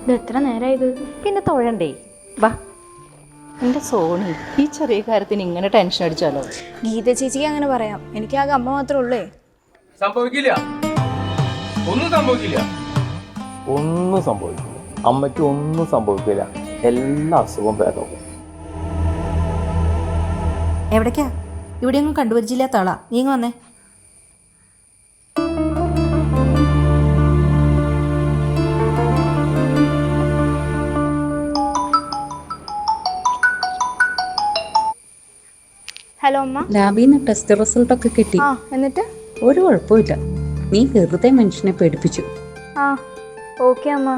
ഇത് എത്ര നേരമായത്? പിന്നെ തൊഴണ്ടേ? വാ എൻ്റെ സോണി, ഈ ചെറിയ കാര്യത്തിന് ഇങ്ങനെ ടെൻഷൻ അടിച്ചാലോ? ഗീത ചേച്ചിക്ക് അങ്ങനെ പറയാം, എനിക്കാകെ അമ്മ മാത്രമേ ഉള്ളേ. സംഭവിക്കില്ല, ഒന്നും സംഭവിക്കില്ല. ഒന്നും സംഭവിക്കില്ല, അമ്മയ്ക്ക് ഒന്നും സംഭവിക്കില്ല. എല്ലാ അസുഖവും ഭേദവും. എവിടേക്കാ? ഇവിടെയൊന്നും കണ്ടുപരിച്ചില്ലാത്ത ആളാ. നീ ഇങ്ങ് വന്നേ. ഹലോ അമ്മ. ലാബിൽ നിന്ന് ടെസ്റ്റ് റിസൾട്ടൊക്കെ കിട്ടി. എന്നിട്ട്? ഒരു കുഴപ്പമില്ല. നീ വെറുതെ മനുഷ്യനെ പേടിപ്പിച്ചു. ഓക്കെ അമ്മ.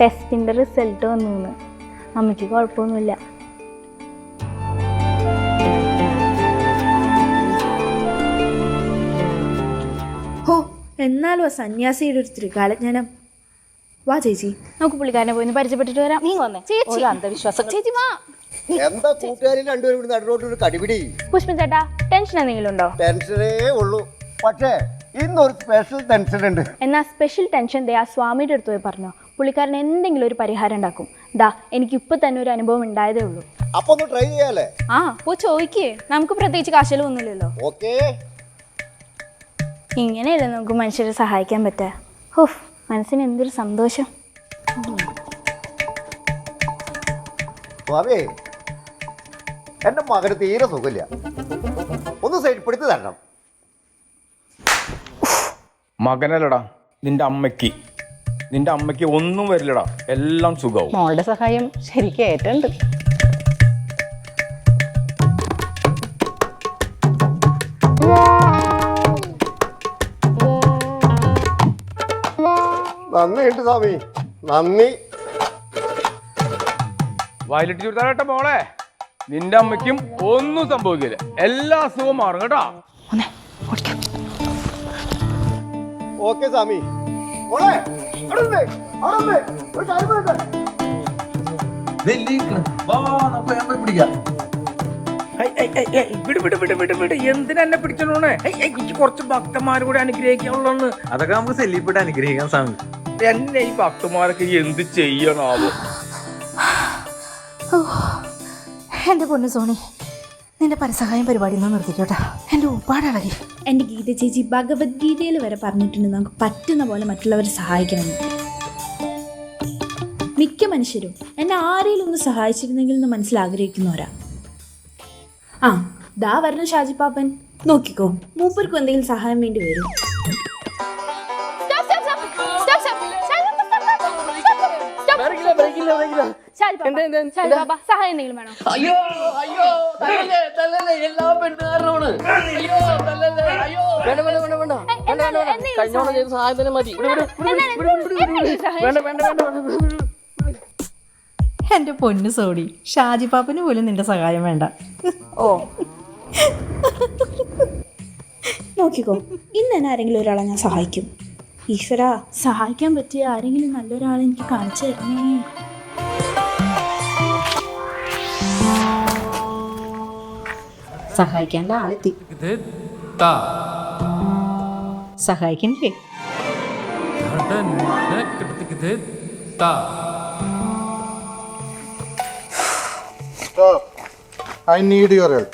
ടെസ്റ്റിന്റെ റിസൾട്ട് വന്നു. അമ്മയ്ക്ക് കുഴപ്പമൊന്നുമില്ല. ഹോ, എന്നാലും ആ സന്യാസിയുടെ ഒരു ത്രികാലജ്ഞാനം. വാ ചേച്ചി, നമുക്ക് പുള്ളിക്കാരനെ പോയി പരിചയപ്പെട്ടിട്ട് വരാം. നീ വന്നേ. ചേച്ചി അന്ധവിശ്വാസം. ചേച്ചി വാ. എന്താ കൂട്ടുകാരി രണ്ടുപേരും കൂടി നടുറോട്ടൊരു കടിപിടി? പുഷ്പൻ ചേട്ടാ, ടെൻഷൻ എന്തെങ്കിലും ഉണ്ടോ? ടെൻഷനേ ഉള്ളൂ, പക്ഷേ ഇന്നൊരു സ്പെഷ്യൽ ടെൻഷൻ ഉണ്ട്. എന്നാ സ്പെഷ്യൽ ടെൻഷൻ ആ സ്വാമിയുടെ അടുത്ത് പോയി പറഞ്ഞോ. പുള്ളിക്കാരൻ എന്തെങ്കിലും ഒരു പരിഹാരം ഉണ്ടാക്കും. എനിക്ക് ഇപ്പൊ തന്നെ ഒരു അനുഭവം ഉണ്ടായതേ ഉള്ളൂ. അപ്പൊ ഒന്ന് ട്രൈ ചെയ്യാലേ? ചോദിക്കേ, നമുക്ക് പ്രത്യേകിച്ച് കാശലും ഒന്നുമില്ലല്ലോ. ഓക്കേ, ഇങ്ങനെയല്ലേ നമുക്ക് മനുഷ്യരെ സഹായിക്കാൻ പറ്റാ. ഓഹ്, മനസ്സിന് എന്തൊരു സന്തോഷം. സ്വാമി, എന്റെ മകന് തീരെ സുഖമില്ല, ഒന്ന് സൈഡ്പ്പെടുത്തി തരണം. മകനല്ലടാ, നിന്റെ അമ്മയ്ക്ക് ഒന്നും വരില്ലടാ, എല്ലാം സുഖവും. മോളുടെ സഹായം ശരിക്കും ഏറ്റുണ്ട്. നന്ദിയുണ്ട് സ്വാമി, നന്ദി. വയലിട്ട് ചുരുത്താറട്ടെ മോളെ, നിന്റെ അമ്മയ്ക്കും ഒന്നും സംഭവിക്കില്ല, എല്ലാ അസുഖവും മാറും കേട്ടോ. ഓക്കെ സ്വാമി. മോളെ, അവിടെ നിന്ന്, അവിടെ നിന്ന്, ഒരു കാര്യം പറയട്ടെ. എന്തിനെന്നെ പിടിച്ചോണേ? എനിക്ക് കുറച്ച് ഭക്തന്മാർ കൂടെ അനുഗ്രഹിക്കാനുള്ളന്ന്. അതൊക്കെ നമുക്ക് സെല്ലിപ്പെട്ട് അനുഗ്രഹിക്കാൻ സ്വാമി. എന്നെ ഈ ഭക്തന്മാരൊക്കെ എന്ത് ചെയ്യണാവോ? എൻ്റെ പൊന്നു സോണി, നിന്റെ പരസഹായം പരിപാടി ഒന്നും നിർത്തിക്കോട്ടാ. എൻ്റെ ഉപ്പാടളകി. എൻ്റെ ഗീത ചേച്ചി ഭഗവത്ഗീതയിൽ വരെ പറഞ്ഞിട്ടുണ്ട് നമുക്ക് പറ്റുന്ന പോലെ മറ്റുള്ളവരെ സഹായിക്കണമെന്ന്. മിക്ക മനുഷ്യരും എന്നെ ആരെങ്കിലും ഒന്ന് സഹായിച്ചിരുന്നെങ്കിൽ എന്ന് മനസ്സിലാഗ്രഹിക്കുന്നവരാ. ദാ വരുന്ന ഷാജിപ്പാപ്പൻ, നോക്കിക്കോ, മൂപ്പർക്കും എന്തെങ്കിലും സഹായം വേണ്ടി വരും. സഹായം എന്തെങ്കിലും വേണോ? എൻ്റെ പൊന്നു സോണി, ഷാജി പാപ്പന് പോലും നിന്റെ സഹായം വേണ്ട. നോക്കിക്കോ, ഇന്ന് തന്നെ ആരെങ്കിലും ഒരാളെ ഞാൻ സഹായിക്കും. ഈശ്വര, സഹായിക്കാൻ പറ്റിയ ആരെങ്കിലും നല്ലൊരാളെ എനിക്ക് കാണിച്ചു തരണേ. സഹായിക്കാനുള്ള ആളെത്തി. സഹായിക്കണ്ടേ? I need your help.